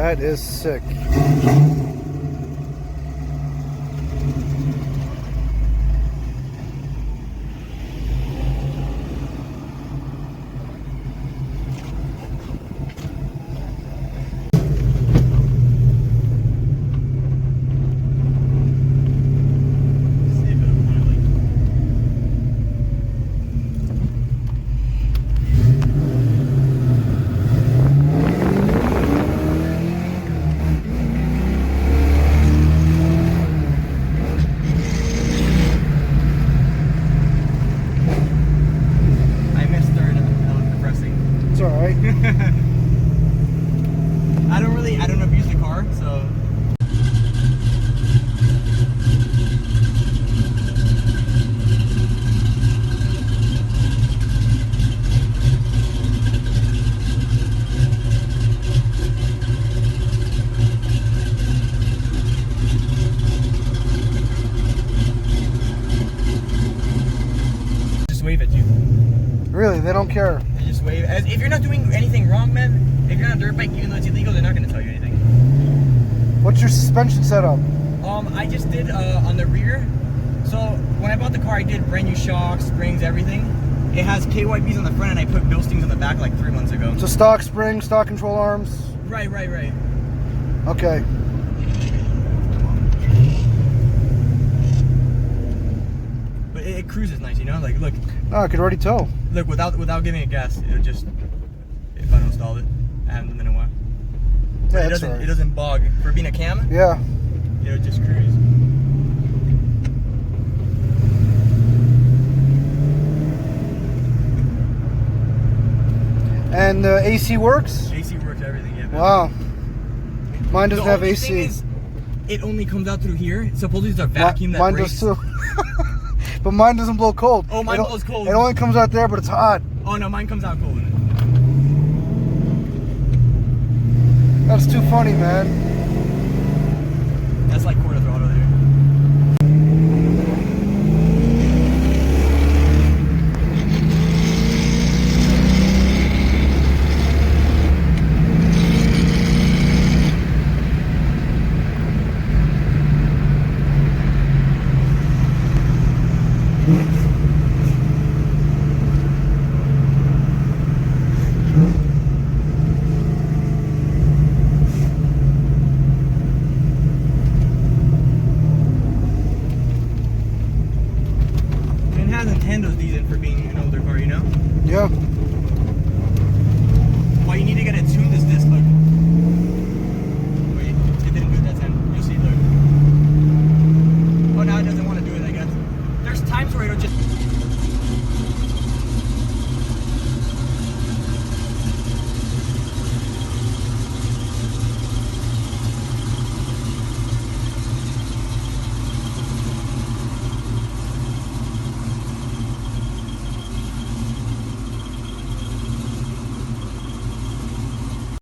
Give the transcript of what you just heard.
That is sick. I don't abuse the car, so. Just wave at you. Really? They don't care? They just wave. If you're not doing anything wrong, man, if you're on a dirt bike, even though it's illegal, they're not going to tell you anything. What's your suspension setup? I just did on the rear. So when I bought the car, I did brand new shocks, springs, everything. It has KYBs on the front, and I put Billstings on the back like 3 months ago. So stock springs, stock control arms? Right. Okay. But it cruises nice, you know? Like, look. No, I could already tell. Look, without giving it gas, it'll just, if I don't stall it, I haven't done it in a while. Yeah, It doesn't bog. For being a cam, yeah. It'll just cruise. And AC works? AC works, everything, yeah. Wow. Mine doesn't have The AC. thing is, it only comes out through here. Supposedly it's a vacuum that mine breaks. does too. But mine doesn't blow cold. Oh, mine blows cold. It only comes out there, but it's hot. Oh no, mine comes out cold. That's too funny, man. That's like quarter throttle there. Nintendo's decent for being an older car, you know? Yeah.